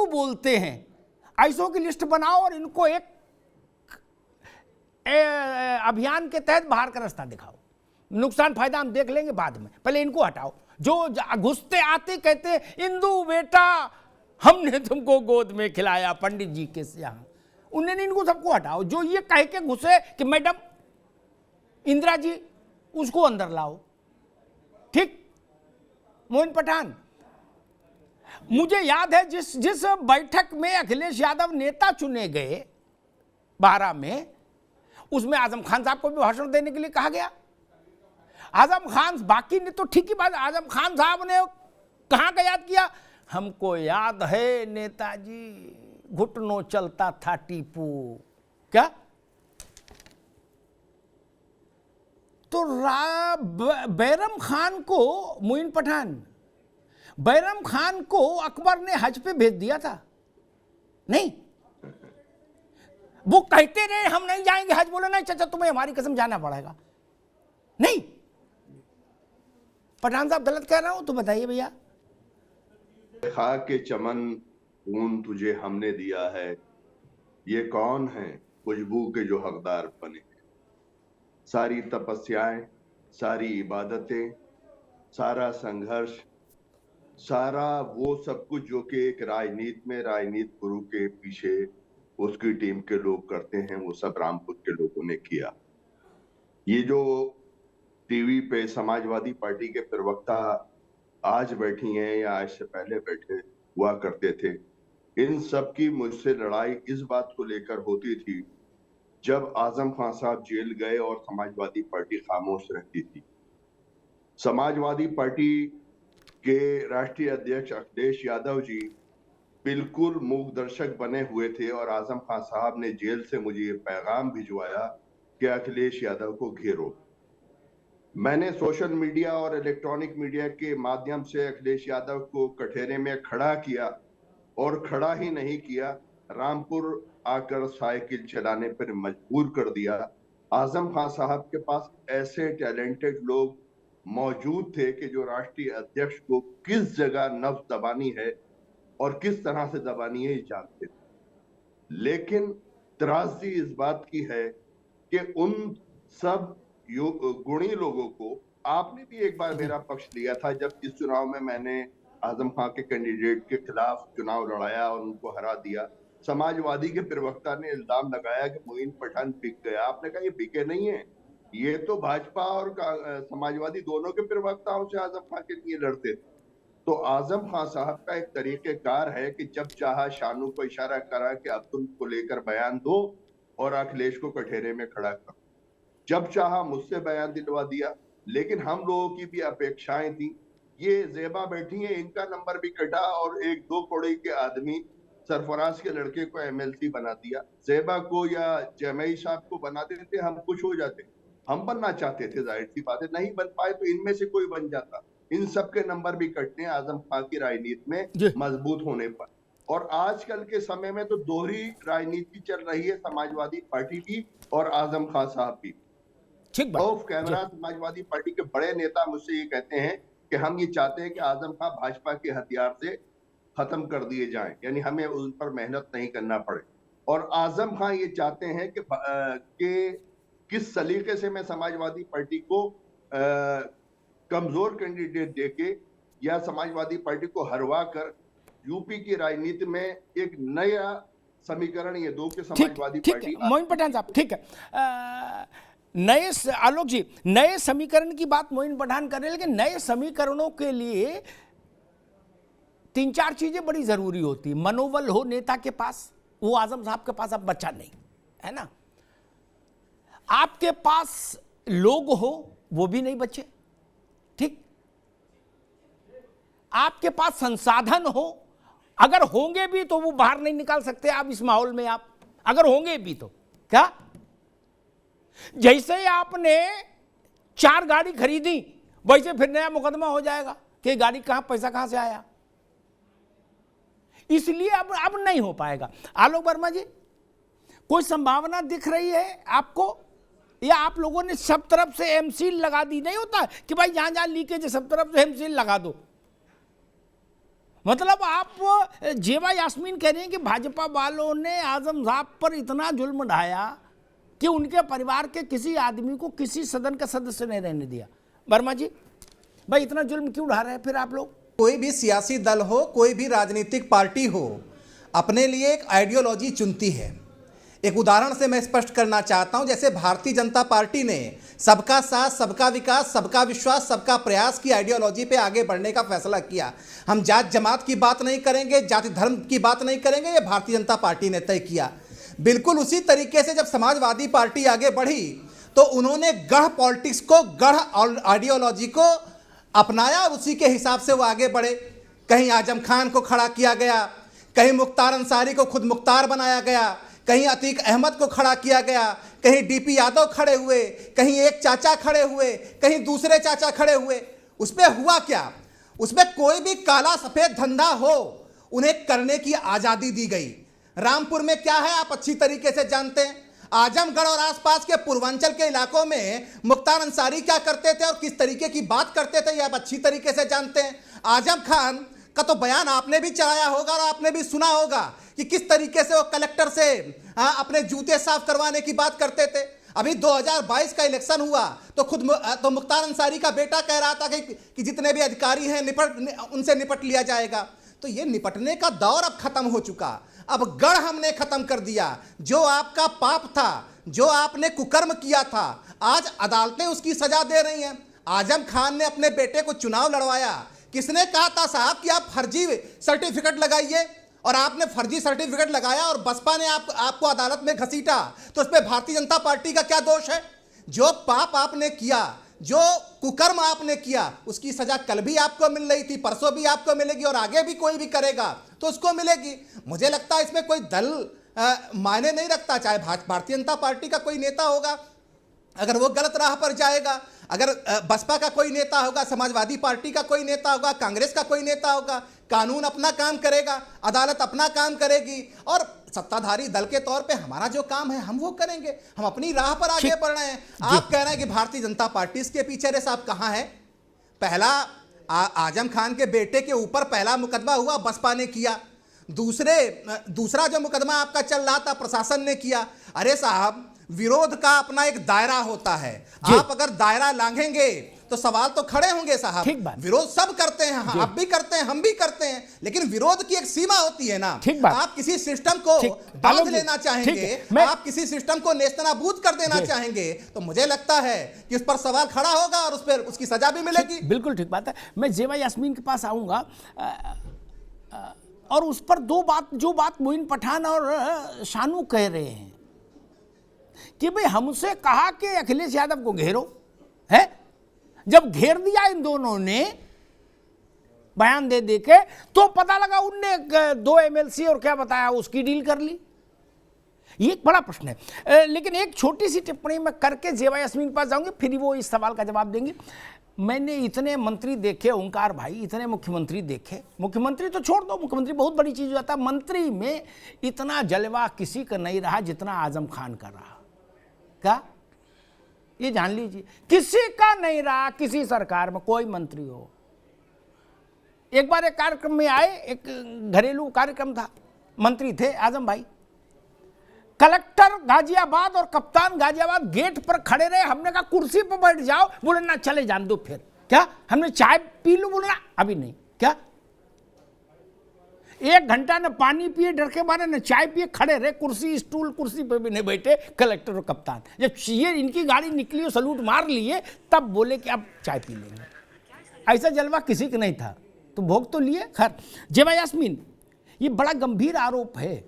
बोलते हैं, ऐसों की लिस्ट बनाओ और इनको एक अभियान के तहत बाहर का रास्ता दिखाओ। नुकसान फायदा हम देख लेंगे बाद में, पहले इनको हटाओ। जो घुसते आते कहते इंदू बेटा हमने तुमको गोद में खिलाया पंडित जी के यहाँ, उन्होंने इनको सबको हटाओ। जो ये कह के घुसे कि मैडम इंदिरा जी, उसको अंदर लाओ। ठीक, मोइन पठान, मुझे याद है जिस बैठक में अखिलेश यादव नेता चुने गए 12 में, उसमें आजम खान साहब को भी भाषण देने के लिए कहा गया। आजम खान, बाकी ने तो ठीक ही बात, आजम खान साहब ने कहां का याद किया? हमको याद है नेताजी, घुटनों चलता था टीपू। क्या? तो बैरम खान को, मोइन पठान, बैरम खान को अकबर ने हज पे भेज दिया था? नहीं, वो कहते रहे हम नहीं जाएंगे हज, बोले नहीं चाचा तुम्हें हमारी कसम जाना पड़ेगा। नहीं, पठान साहब गलत कह रहा हूं तो बताइए भैया। खाक के चमन खून तुझे हमने दिया है, ये कौन है खुशबू के जो हकदार बने। सारी तपस्याएं, सारी इबादतें, सारा संघर्ष, सारा वो सब कुछ जो कि एक राजनीति गुरु के पीछे उसकी टीम के लोग करते हैं, वो सब रामपुर के लोगों ने किया। ये जो टीवी पे समाजवादी पार्टी के प्रवक्ता आज बैठी हैं या आज से पहले बैठे हुआ करते थे, इन सब की मुझसे लड़ाई इस बात को लेकर होती थी जब आजम खान साहब जेल गए और समाजवादी पार्टी खामोश रहती थी। समाजवादी पार्टी के राष्ट्रीय अध्यक्ष अखिलेश यादव जी बिल्कुल मूक दर्शक बने हुए थे और आजम खान साहब ने जेल से मुझे ये पैगाम भिजवाया कि अखिलेश यादव को घेरो। मैंने सोशल मीडिया और इलेक्ट्रॉनिक मीडिया के माध्यम से अखिलेश यादव को कठेरे में खड़ा किया, और खड़ा ही नहीं किया, रामपुर आकर साइकिल चलाने पर मजबूर कर दिया। आजम खान साहब के पास ऐसे टैलेंटेड लोग मौजूद थे कि जो राष्ट्रीय अध्यक्ष को किस जगह नब्ज दबानी है और किस तरह से दबानी है जानते थे। लेकिन त्रासदी इस बात की है कि उन सब गुणी लोगों को, आपने भी एक बार मेरा पक्ष लिया था जब इस चुनाव में मैंने आजम खान के कैंडिडेट के खिलाफ चुनाव लड़ाया और उनको हरा दिया। समाजवादी के प्रवक्ता ने इल्जाम लगाया कि मोइन पठान बिक गया। आपने कहा ये बिके नहीं है, ये तो भाजपा और समाजवादी दोनों के प्रवक्ताओं से आजम खान के लिए लड़ते थे। तो आजम खान साहब का एक तरीकेकार है कि जब चाहा शानू को इशारा करा कि अब्दुल को लेकर बयान दो और अखिलेश को कठेरे में खड़ा कर, जब चाहा मुझसे बयान दिलवा दिया। लेकिन हम लोगों की भी अपेक्षाएं थी। ये जेबा बैठी है, इनका नंबर भी कटा और एक 2 करोड़ के आदमी सरफराज के लड़के को एमएलसी बना दिया। जेबा को या जमई साहब को बना देते, हम खुश हो जाते। हम बनना चाहते थे, जाहिर सी बात है, नहीं बन पाए तो इनमें से कोई बन जाता। इन सब के नंबर भी कटने आजम खान की राजनीति में मजबूत होने पर। और आजकल के समय में तो दोहरी राजनीति चल रही है, समाजवादी पार्टी की और आजम खान साहब की। ऑफ कैमरा समाजवादी पार्टी के बड़े नेता मुझसे ये कहते हैं कि हम ये चाहते हैं कि आजम खान भाजपा के हथियार से खत्म कर दिए जाएं, यानी हमें उन पर मेहनत नहीं करना पड़े। और आजम खान ये चाहते हैं कि किस सलीके से मैं समाजवादी पार्टी को कमजोर कैंडिडेट देके या समाजवादी पार्टी को हरवा कर यूपी की राजनीति में एक नया समीकरण ये दो कि समाजवादी पार्टी। मोइन पठान साहब, ठीक है, नए आलोक जी, नए समीकरण की बात मोइन पठान कर रहे हैं, लेकिन नए समीकरणों के लिए 3-4 चीजें बड़ी जरूरी होती। मनोबल हो नेता के पास, वो आजम साहब के पास अब बचा नहीं है ना। आपके पास लोग हो, वो भी नहीं बचे, ठीक। आपके पास संसाधन हो, अगर होंगे भी तो वो बाहर नहीं निकाल सकते आप इस माहौल में। आप अगर होंगे भी तो क्या, जैसे आपने 4 गाड़ी खरीदी वैसे फिर नया मुकदमा हो जाएगा कि गाड़ी कहां, पैसा कहां से आया। इसलिए अब नहीं हो पाएगा। आलोक वर्मा जी, कोई संभावना दिख रही है आपको, या आप लोगों ने सब तरफ से एमसील लगा दी? नहीं होता कि भाई जहां जहां लीकेज है सब तरफ से एमसील लगा दो, मतलब आप जेबा यास्मीन कह रहे हैं कि भाजपा वालों ने आजम साहब पर इतना जुल्म ढाया कि उनके परिवार के किसी आदमी को किसी सदन का सदस्य नहीं रहने दिया। वर्मा जी भाई इतना जुल्म क्यों ढा रहे हैं फिर आप लोग? कोई भी सियासी दल हो, कोई भी राजनीतिक पार्टी हो, अपने लिए एक आइडियोलॉजी चुनती है। एक उदाहरण से मैं स्पष्ट करना चाहता हूं, जैसे भारतीय जनता पार्टी ने सबका साथ, सबका विकास, सबका विश्वास, सबका प्रयास की आइडियोलॉजी पे आगे बढ़ने का फैसला किया। हम जात जमात की बात नहीं करेंगे, जाति धर्म की बात नहीं करेंगे, ये भारतीय जनता पार्टी ने तय किया। बिल्कुल उसी तरीके से जब समाजवादी पार्टी आगे बढ़ी तो उन्होंने गढ़ पॉलिटिक्स को, गढ़ आइडियोलॉजी को अपनाया और उसी के हिसाब से वो आगे बढ़े। कहीं आजम खान को खड़ा किया गया, कहीं मुख्तार अंसारी को खुद मुख्तार बनाया गया, कहीं अतीक अहमद को खड़ा किया गया, कहीं डीपी यादव खड़े हुए, कहीं एक चाचा खड़े हुए, कहीं दूसरे चाचा खड़े हुए। उसमें हुआ क्या? उसमें कोई भी काला सफेद धंधा हो उन्हें करने की आज़ादी दी गई। रामपुर में क्या है आप अच्छी तरीके से जानते हैं। आजमगढ़ और आसपास के पूर्वांचल के इलाकों में मुख्तार अंसारी क्या करते थे और किस तरीके की बात करते थे, यह आप अच्छी तरीके से जानते हैं। आजम खान का तो बयान आपने भी चलाया होगा और आपने भी सुना होगा कि किस तरीके से वो कलेक्टर से अपने जूते साफ करवाने की बात करते थे। अभी 2022 का इलेक्शन हुआ तो मुख्तार अंसारी का बेटा कह रहा था कि जितने भी अधिकारी हैं उनसे निपट लिया जाएगा। तो ये निपटने का दौर अब खत्म हो चुका। अब गढ़ हमने खत्म कर दिया। जो आपका पाप था, जो आपने कुकर्म किया था, आज अदालतें उसकी सजा दे रही हैं। आजम खान ने अपने बेटे को चुनाव लड़वाया। किसने कहा था साहब कि आप फर्जी सर्टिफिकेट लगाइए, और आपने फर्जी सर्टिफिकेट लगाया और बसपा ने आपको अदालत में घसीटा, तो उसमें भारतीय जनता पार्टी का क्या दोष है? जो पाप आपने किया, जो कुकर्म आपने किया, उसकी सजा कल भी आपको मिल रही थी, परसों भी आपको मिलेगी और आगे भी कोई भी करेगा तो उसको मिलेगी। मुझे लगता है इसमें कोई दल मायने नहीं रखता। चाहे भारतीय जनता पार्टी का कोई नेता होगा, अगर वो गलत राह पर जाएगा, अगर बसपा का कोई नेता होगा, समाजवादी पार्टी का कोई नेता होगा, कांग्रेस का कोई नेता होगा, कानून अपना काम करेगा, अदालत अपना काम करेगी, और सत्ताधारी दल के तौर पे हमारा जो काम है हम वो करेंगे। हम अपनी राह पर आगे बढ़ रहे हैं। आप कह रहे हैं कि भारतीय जनता पार्टी इसके पीछे। रे साहब कहाँ है? पहला आजम खान के बेटे के ऊपर पहला मुकदमा हुआ, बसपा ने किया। दूसरा जो मुकदमा आपका चल रहा था प्रशासन ने किया। अरे साहब, विरोध का अपना एक दायरा होता है। आप अगर दायरा लांघेंगे तो सवाल तो खड़े होंगे साहब। विरोध सब करते हैं, आप भी करते हैं, हम भी करते हैं, लेकिन विरोध की एक सीमा होती है ना। आप किसी सिस्टम को बांध लेना चाहेंगे, आप किसी सिस्टम को नेस्तनाबूद कर देना चाहेंगे, तो मुझे लगता है कि उस पर सवाल खड़ा होगा और उस पर उसकी सजा भी मिलेगी। बिल्कुल ठीक बात है। मैं जेबा यास्मीन के पास आऊंगा और उस पर जो बात मोइन पठान और शानू कह रहे हैं कि भाई हमसे कहा कि अखिलेश यादव को घेरो है। जब घेर दिया इन दोनों ने बयान दे के, तो पता लगा उनने 2 MLC और क्या बताया उसकी डील कर ली। ये एक बड़ा प्रश्न है। लेकिन एक छोटी सी टिप्पणी मैं करके जेबा यास्मीन के पास जाऊंगी, फिर वो इस सवाल का जवाब देंगे। मैंने इतने मंत्री देखे ओंकार भाई, इतने मुख्यमंत्री देखे। मुख्यमंत्री तो छोड़ दो, मुख्यमंत्री बहुत बड़ी चीज हो जाता है। मंत्री में इतना जलवा किसी का नहीं रहा जितना आजम खान का रहा। क्या ये जान लीजिए, किसी का नहीं रहा। किसी सरकार में कोई मंत्री हो। एक बार एक कार्यक्रम में आए, एक घरेलू कार्यक्रम था, मंत्री थे आजम भाई। कलेक्टर गाजियाबाद और कप्तान गाजियाबाद गेट पर खड़े रहे। हमने कहा कुर्सी पर बैठ जाओ, बोले ना चले जान दो। फिर क्या हमने चाय पी लूं, बोले ना अभी नहीं। क्या 1 घंटा न पानी पिए डर के मारे, न चाय पिए, खड़े रहे कुर्सी स्टूल कुर्सी पे भी नहीं बैठे कलेक्टर और कप्तान। जब ये इनकी गाड़ी निकली और सलूट मार लिए, तब बोले कि अब चाय पी लेंगे। ऐसा जलवा किसी का नहीं था, तो भोग तो लिए। खैर जेबा यास्मीन, ये बड़ा गंभीर आरोप है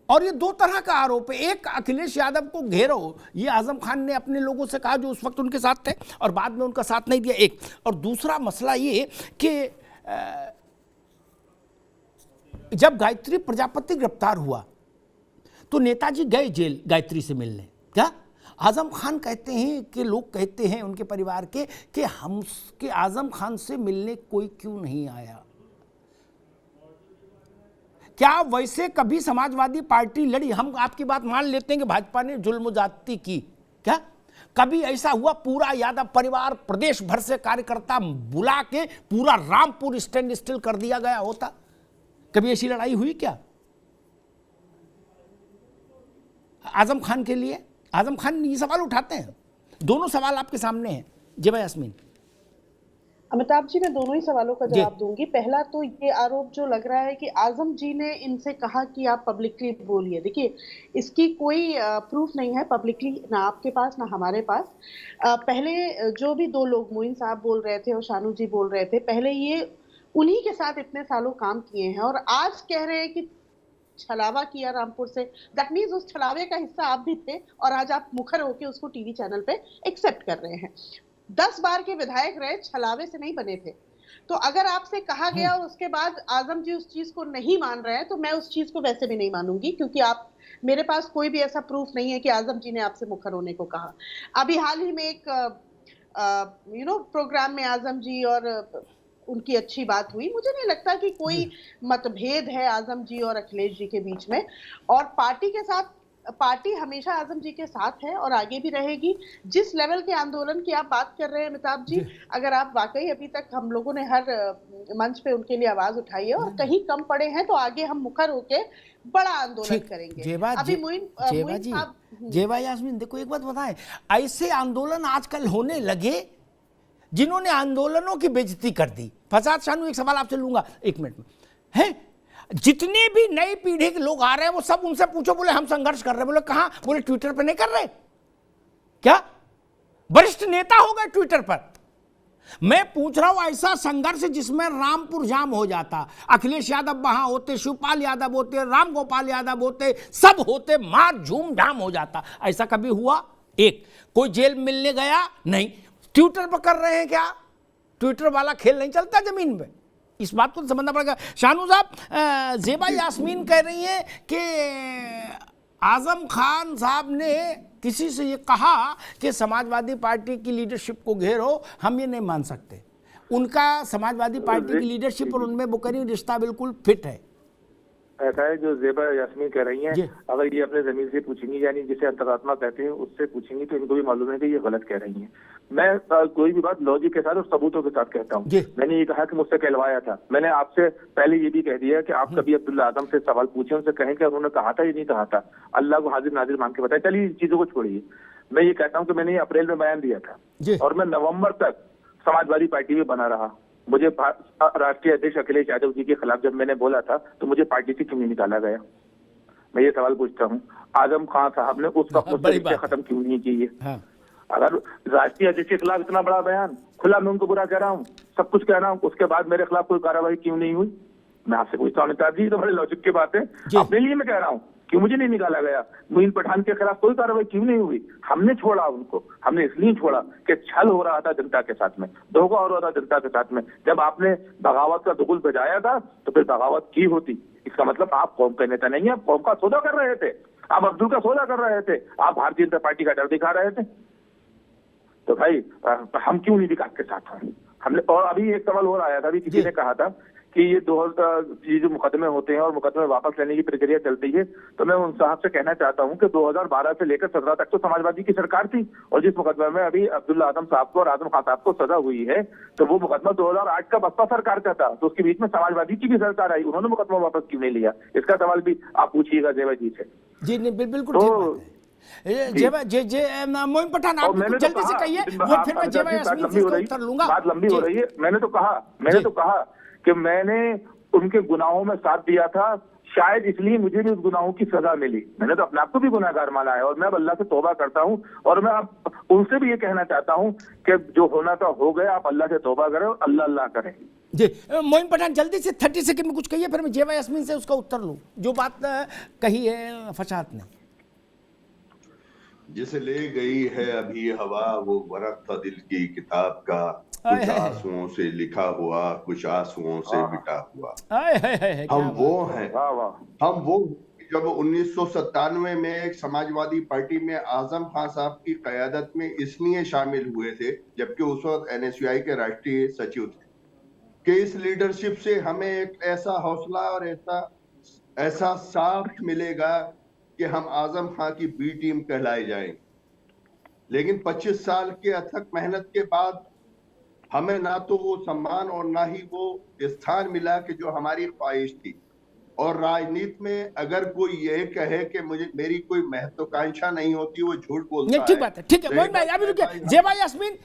और ये 2 तरह का आरोप है। एक, अखिलेश यादव को घेरो, ये आजम खान ने अपने लोगों से कहा जो उस वक्त उनके साथ थे और बाद में उनका साथ नहीं दिया, एक। और दूसरा मसला ये कि जब गायत्री प्रजापति गिरफ्तार हुआ तो नेताजी गए जेल गायत्री से मिलने। क्या आजम खान कहते हैं कि लोग कहते हैं उनके परिवार के कि हमके आजम खान से मिलने कोई क्यों नहीं आया। क्या वैसे कभी समाजवादी पार्टी लड़ी? हम आपकी बात मान लेते हैं कि भाजपा ने जुल्म जाति की, क्या कभी ऐसा हुआ पूरा यादव परिवार प्रदेश भर से कार्यकर्ता बुला के पूरा रामपुर स्टैंड स्टिल कर दिया गया होता? कभी ऐसी लड़ाई हुई क्या आजम खान के लिए? आजम खान ये सवाल उठाते हैं। दोनों सवाल आपके सामने हैं जेबा यास्मीन। अमिताभ जी, मैं दोनों ही सवालों का जवाब दूंगी। पहला तो ये आरोप जो लग रहा है कि आजम जी ने इनसे कहा कि आप पब्लिकली बोलिए, देखिए इसकी कोई प्रूफ नहीं है पब्लिकली, ना आपके पास ना हमारे पास। पहले जो भी दो लोग मोइन साहब बोल रहे थे और शानू जी बोल रहे थे, पहले ये उन्हीं के साथ इतने सालों काम किए हैं और आज कह रहे हैं कि छलावा किया रामपुर से। दैट मीन्स उस छलावे का हिस्सा आप भी थे और आज आप मुखर होकर उसको टीवी चैनल पे एक्सेप्ट कर रहे हैं। 10 बार के विधायक रहे, छलावे से नहीं बने थे। तो अगर आपसे कहा गया और उसके बाद आजम जी उस चीज को नहीं मान रहे हैं, तो मैं उस चीज को वैसे भी नहीं मानूंगी, क्योंकि आप मेरे पास कोई भी ऐसा प्रूफ नहीं है कि आजम जी ने आपसे मुखर होने को कहा। अभी हाल ही में एक प्रोग्राम में आजम जी और उनकी अच्छी बात हुई। मुझे नहीं लगता कि कोई मतभेद है आजम जी और अखिलेश जी के बीच में, और पार्टी के साथ, पार्टी हमेशा आजम जी के साथ है और आगे भी रहेगी। जिस लेवल के आंदोलन की आप बात कर रहे हैं अमिताभ जी, अगर आप वाकई अभी तक हम लोगों ने हर मंच पे उनके लिए आवाज उठाई है और कहीं कम पड़े हैं, तो आगे हम मुखर होके बड़ा आंदोलन करेंगे। जेबा यास्मीन, देखो एक बात बताएं, ऐसे आंदोलन आजकल होने लगे जिन्होंने आंदोलनों की बेइज्जती कर दी। फसाद शानू, एक सवाल आपसे लूंगा 1 मिनट में, है जितने भी नई पीढ़ी के लोग आ रहे हैं वो सब उनसे पूछो, बोले हम संघर्ष कर रहे हैं। बोले कहां? बोले ट्विटर पर नहीं कर रहे। क्या वरिष्ठ नेता हो गए ट्विटर पर? मैं पूछ रहा हूं ऐसा संघर्ष जिसमें रामपुर जाम हो जाता, अखिलेश यादव वहां होते, शिवपाल यादव होते, राम गोपाल यादव होते, सब होते, मार झूम झाम हो जाता, ऐसा कभी हुआ? एक कोई जेल मिलने गया? नहीं। ट्विटर पर कर रहे हैं क्या? ट्विटर वाला खेल नहीं चलता जमीन पे, इस बात को समझना पड़ेगा। शानू साहब, जेबा यास्मीन कह रही है कि आजम खान साहब ने किसी से ये कहा कि समाजवादी पार्टी की लीडरशिप को घेरो, हम ये नहीं मान सकते। उनका समाजवादी पार्टी की लीडरशिप और उनमें बुकरी रिश्ता बिल्कुल फिट है। ऐसा है जो जेबा यास्मीन कह रही हैं, अगर ये अपने जमीन से पूछेंगी, यानी जिसे अंतरात्मा कहते हैं, उससे पूछेंगी, तो इनको भी मालूम है कि ये गलत कह रही हैं। मैं कोई भी बात लॉजिक के साथ और सबूतों के साथ कहता हूँ। मैंने ये कहा कि मुझसे कहलवाया था। मैंने आपसे पहले ये भी कह दिया कि आप कभी अब्दुल्ला आजम से सवाल पूछे, उनसे कहें कि उन्होंने कहा था, ये नहीं कहा था, अल्लाह को हाजिर नाजिर मान के बताए। चलिए इस चीजों को छोड़िए, मैं ये कहता हूँ कि मैंने अप्रैल में बयान दिया था और मैं नवम्बर तक समाजवादी पार्टी में बना रहा। मुझे राष्ट्रीय अध्यक्ष अखिलेश यादव जी के खिलाफ जब मैंने बोला था तो मुझे पार्टी से क्यों नहीं निकाला गया? मैं ये सवाल पूछता हूँ, आजम खान साहब ने उस वक्त मुझसे खत्म क्यों नहीं किए? अगर राष्ट्रीय अध्यक्ष के खिलाफ इतना बड़ा बयान, खुला मैं उनको बुरा कह रहा हूँ, सब कुछ कह रहा हूँ, उसके बाद मेरे खिलाफ कोई कार्रवाई क्यों नहीं हुई? मैं आपसे पूछता हूँ अमिताभ जी, तो बड़े लॉजिक की बात है, अपने लिए मैं कह रहा हूँ, क्यों मुझे नहीं निकाला गया? मोइन पठान के खिलाफ कोई कार्रवाई क्यों नहीं हुई? हमने छोड़ा उनको, हमने इसलिए छोड़ा कि छल हो रहा था जनता के साथ में, धोखा हो रहा था जनता के साथ में। जब आपने बगावत का दुगुल बजाया था तो फिर बगावत की होती। इसका मतलब आप कौम के नेता नहीं है, आप कौम का सौदा कर रहे थे, आप अब्दुल का सौदा कर रहे थे, आप भारतीय जनता पार्टी का डर दिखा रहे थे। तो भाई हम क्यों नहीं विकास के साथ हैं? हमने, और अभी एक सवाल और आया था, अभी किसी ने कहा था कि ये जो मुकदमे होते हैं और मुकदमे वापस लेने की प्रक्रिया चलती है, तो मैं उन साहब से कहना चाहता हूं कि 2012 से लेकर 17 तक तो समाजवादी की सरकार थी, और जिस मुकदमे में अभी अब्दुल्ला आजम साहब को और आजम खान साहब को सजा हुई है, तो वो मुकदमा 2008 का बसपा सरकार का था, तो उसके बीच में समाजवादी की भी सरकार आई, उन्होंने मुकदमा वापस क्यों नहीं लिया? इसका सवाल भी आप पूछिएगा जेबा जी से। जी बिल्कुल। मोइन पठान, आप जल्दी से कहिए, वो फिर मैं जेबा यास्मीन से उत्तर लूंगा। बात लंबी हो रही है। मैंने तो कहा कि मैंने उनके गुनाहों में साथ दिया था, शायद इसलिए मुझे भी उस गुनाहों की सजा मिली। मैंने तो अपने आप को भी गुनाहगार माना है, और मैं अब अल्लाह से तौबा करता हूं, और मैं अब उनसे भी ये कहना चाहता हूं कि जो होना था हो गया, आप अल्लाह से तौबा करें और अल्लाह अल्लाह करें। जी मोइन पठान, जल्दी से 30 सेकंड में कुछ कहिए, फिर मैं जेबा यास्मीन से उसका उत्तर लूं, जो बात कही है फसाद ने। जिसे ले गई है अभी हवा, वो वरक था दिल की किताब का, कुछ आंसुओं से लिखा हुआ, कुछ आंसुओं से मिटा हुआ। हम वो हैं, हम वो जब 1997 में एक समाजवादी पार्टी में आजम खान साहब की कयादत में इसलिए शामिल हुए थे, जबकि उस वक्त NSUI के राष्ट्रीय सचिव थे, कि इस लीडरशिप से हमें एक ऐसा हौसला और ऐसा साथ मिलेगा कि हम आजम खान की बी टीम कहलाए जाएंगे। लेकिन 25 साल के अथक मेहनत के बाद हमें ना तो वो सम्मान और ना ही वो स्थान मिला कि जो हमारी ख्वाहिश थी। और राजनीति में अगर कोई ये कहे कि मुझे मेरी कोई महत्वाकांक्षा नहीं होती, वो झूठ बोलता है। ठीक बात है, ठीक है मोहन भाई, अभी रुकिए, जेबा यास्मीन।